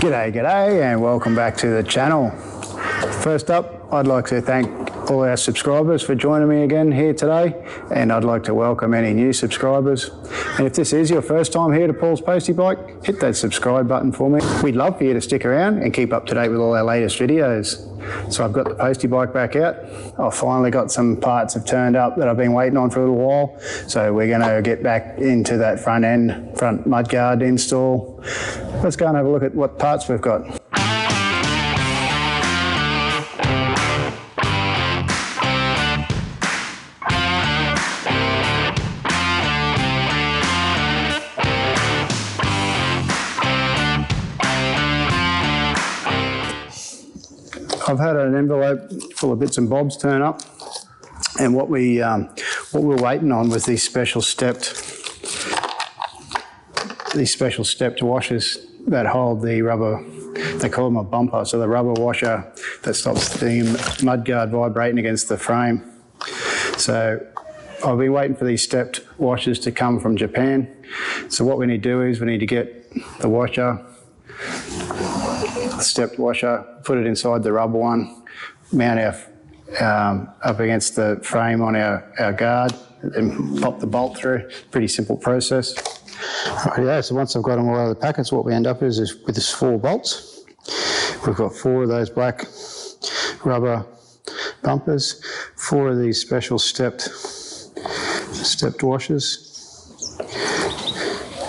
G'day and welcome back to the channel. First up, I'd like to thank all our subscribers for joining me again here today, and I'd like to welcome any new subscribers. And if this is your first time here to Paul's Postie Bike, hit that subscribe button for me. We'd love for you to stick around and keep up to date with all our latest videos. So I've got the Postie bike back out. I've finally got some parts have turned up that I've been waiting on for a little while. So we're going to get back into that front mudguard install. Let's go and have a look at what parts we've got. I've had an envelope full of bits and bobs turn up, and what we're waiting on was these special stepped washers that hold the rubber. They call them a bumper, so the rubber washer that stops the mudguard vibrating against the frame. So I've been waiting for these stepped washers to come from Japan. So what we need to do is we need to get the washer, stepped washer, put it inside the rubber one, mount our up against the frame on our guard, and pop the bolt through. Pretty simple process. Yeah, so once I've got them all out of the packets, what we end up is with this 4 bolts. We've got 4 of those black rubber bumpers, 4 of these special stepped washers,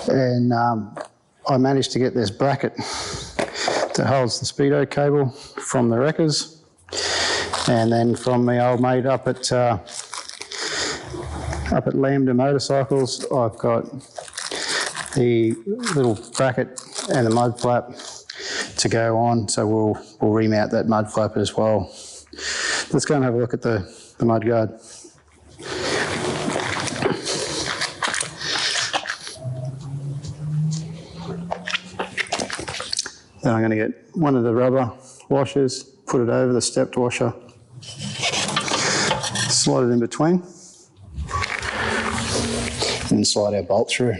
and I managed to get this bracket that holds the speedo cable from the wreckers, and then from my old mate up at Lambda Motorcycles, I've got the little bracket and the mud flap to go on, so we'll remount that mud flap as well. Let's go and have a look at the mud guard. Then I'm going to get one of the rubber washers, put it over the stepped washer, slide it in between, and slide our bolt through.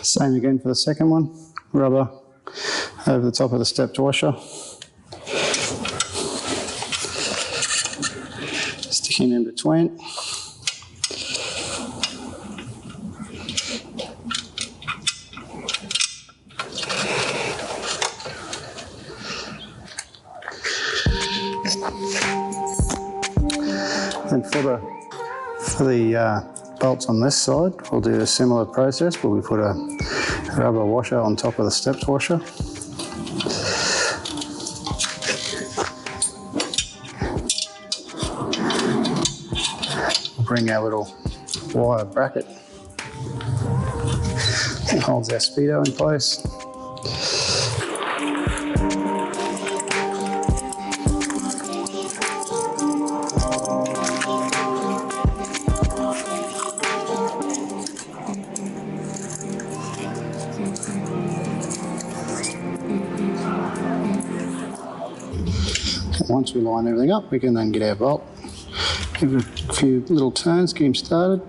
Same again for the second one, rubber over the top of the stepped washer. Stick him in between. Then for the bolts on this side, we'll do a similar process, but we put a rubber washer on top of the stepped washer. We'll bring our little wire bracket that holds our speedo in place. Once we line everything up, we can then get our bolt, give it a few little turns, get him started.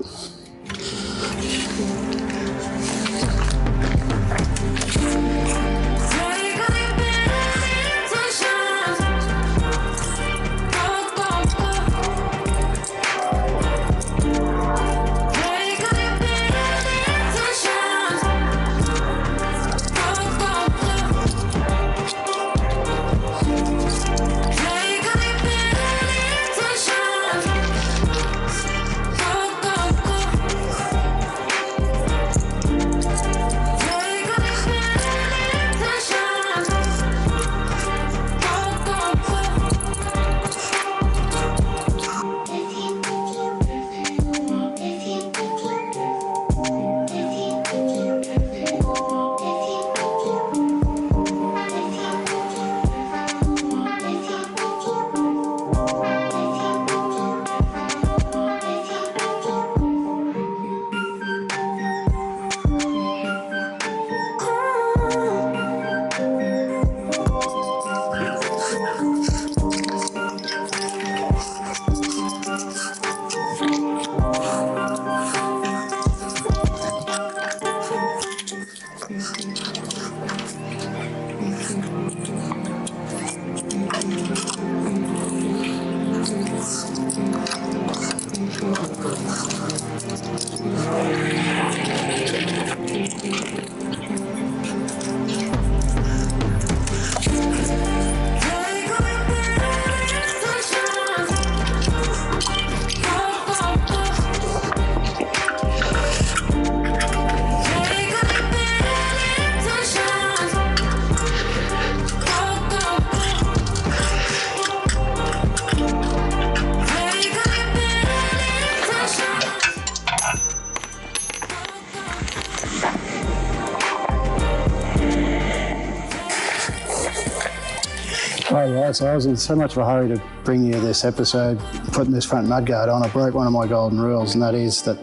Right, yeah, so I was in so much of a hurry to bring you this episode, putting this front mudguard on, I broke one of my golden rules, and that is that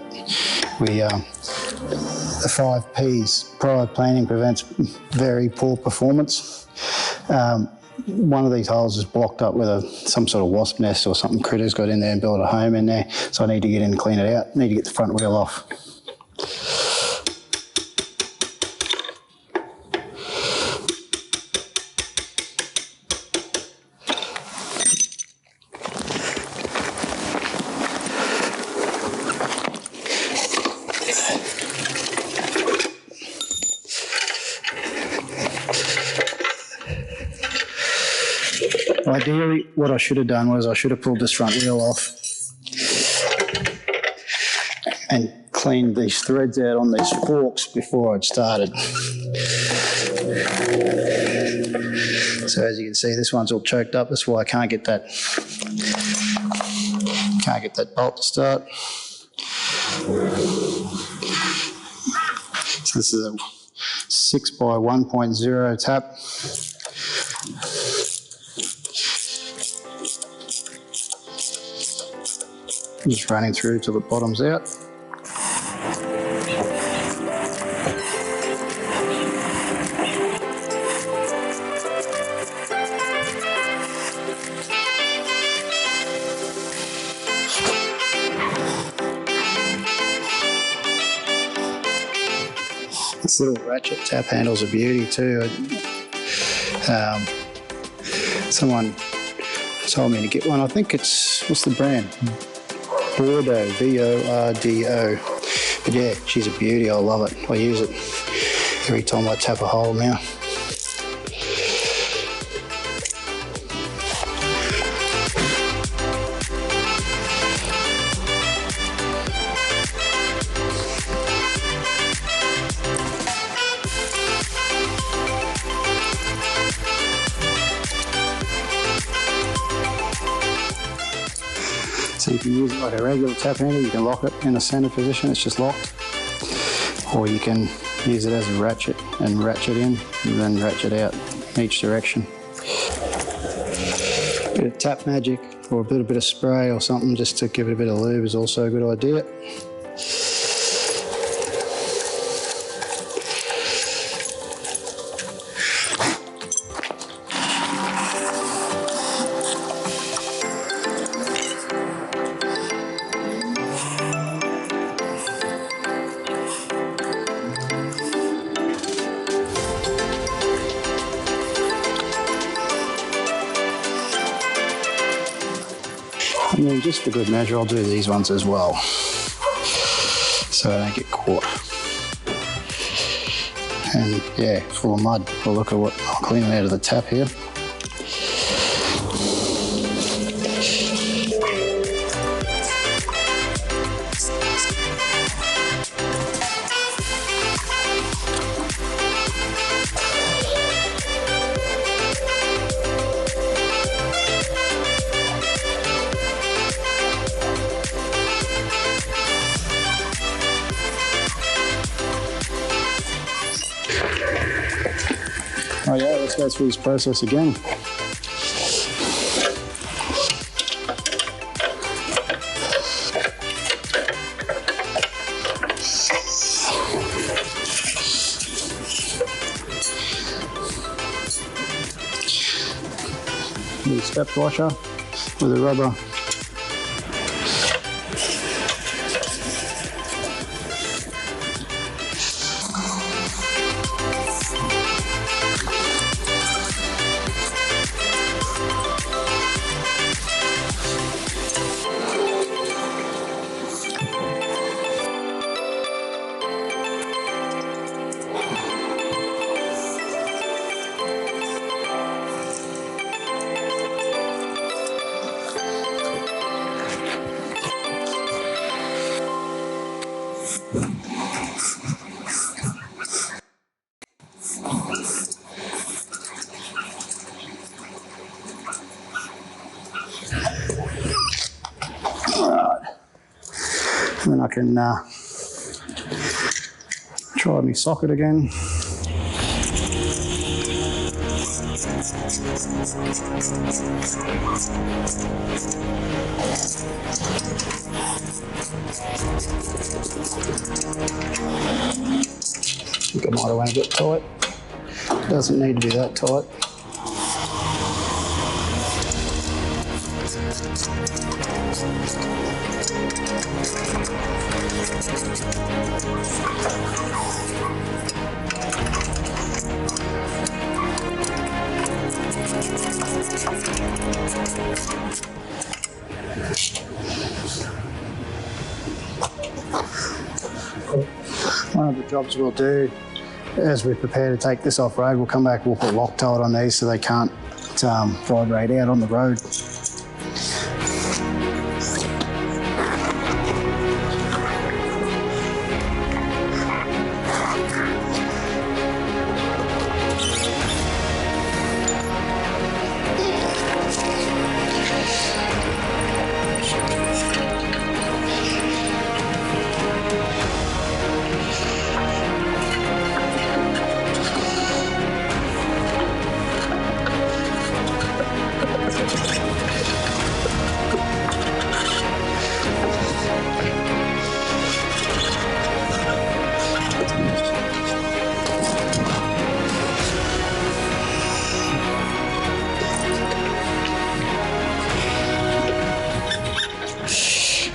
the 5 Ps, prior planning prevents very poor performance. One of these holes is blocked up with some sort of wasp nest or something critters got in there and built a home in there, so I need to get in and clean it out. I need to get the front wheel off. Ideally, what I should have done was I should have pulled this front wheel off and cleaned these threads out on these forks before I'd started. So as you can see, this one's all choked up. That's why I can't get that bolt to start. So this is a 6 by 1.0 tap. Just running through till the bottom's out. This little ratchet tap handle's a beauty too. Someone told me to get one. I think it's, what's the brand? Bordeaux, B-O-R-D-O. But yeah, she's a beauty. I love it. I use it every time I tap a hole now. So you can use it like a regular tap handle, you can lock it in the center position, it's just locked. Or you can use it as a ratchet and ratchet in and then ratchet out in each direction. A bit of tap magic or a little bit of spray or something just to give it a bit of lube is also a good idea. And then just for good measure, I'll do these ones as well, so I don't get caught. And yeah, full of mud. Well, look at what I'm cleaning out of the tap here. Oh yeah, let's go through this process again. The step washer with a rubber. reckon I can try my socket again. I think I might have went a bit tight. Doesn't need to be that tight. One of the jobs we'll do as we prepare to take this off road, we'll come back, we'll put Loctite on these so they can't vibrate out on the road.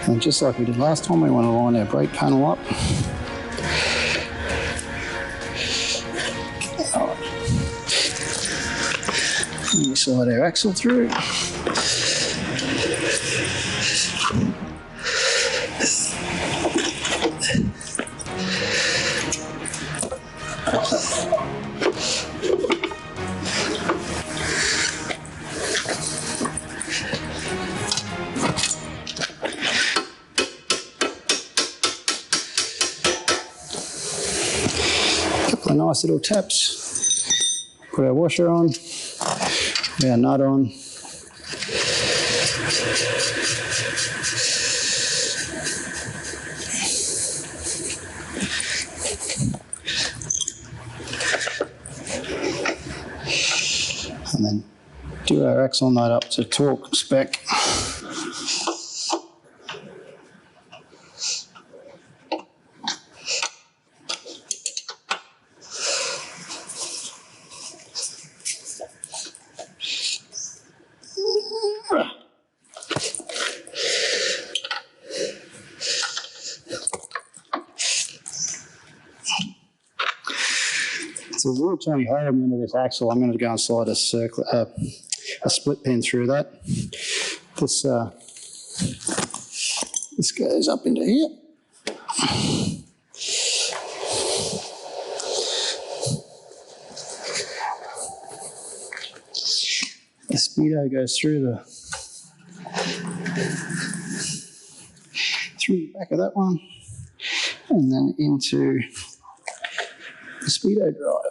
And just like we did last time, we want to line our brake panel up. And we slide our axle through. Couple of nice little taps. Put our washer on, put our nut on. And then do our axle nut up to torque spec. So there's a little tiny hole in the end of this axle. I'm going to go and slide a split pin through that. This goes up into here. The speedo goes through the back of that one, and then into the speedo drive.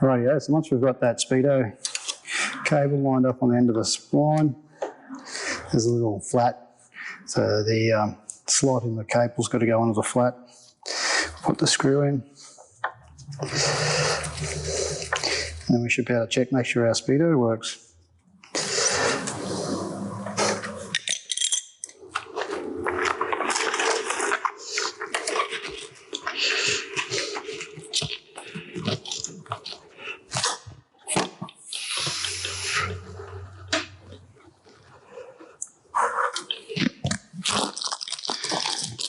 Rightio, so once we've got that speedo cable lined up on the end of the spline, there's a little flat, so the slot in the cable's got to go onto the flat. Put the screw in, and then we should be able to check, make sure our speedo works.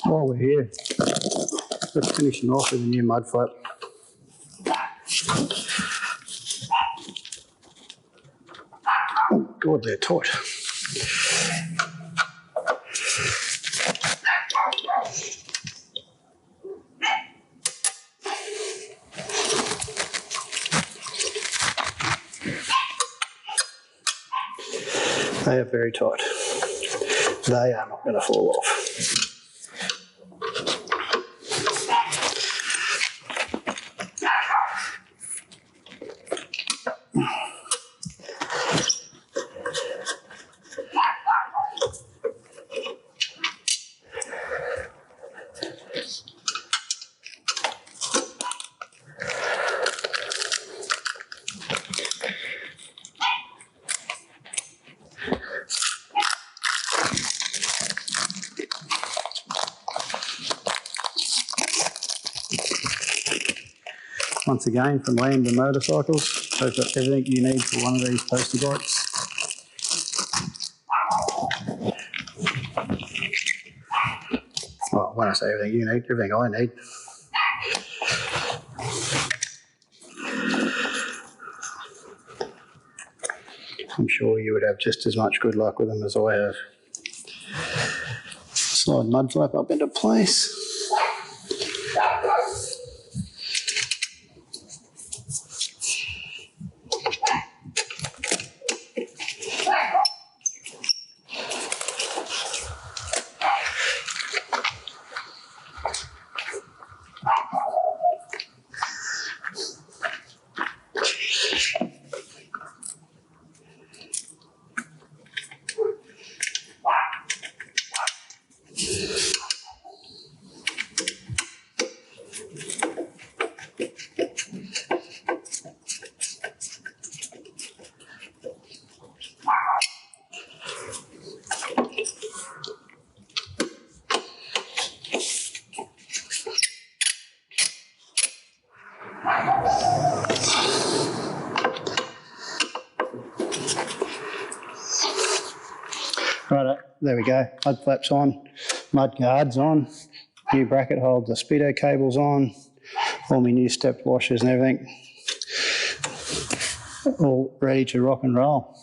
While we're here, Let's finish them off with a new mud flap. Oh God, they're tight. They are very tight. They are not going to fall off. Once again, from Land and Motorcycles, they've got everything you need for one of these Postie bikes. Well, when I say everything you need, everything I need. I'm sure you would have just as much good luck with them as I have. Slide mud flap up into place. Righto, there we go. Mud flaps on, mud guards on, new bracket holds, the speedo cables on, all my new stepped washers and everything. All ready to rock and roll.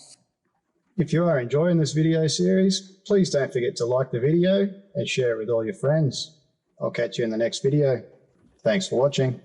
If you are enjoying this video series, please don't forget to like the video and share it with all your friends. I'll catch you in the next video. Thanks for watching.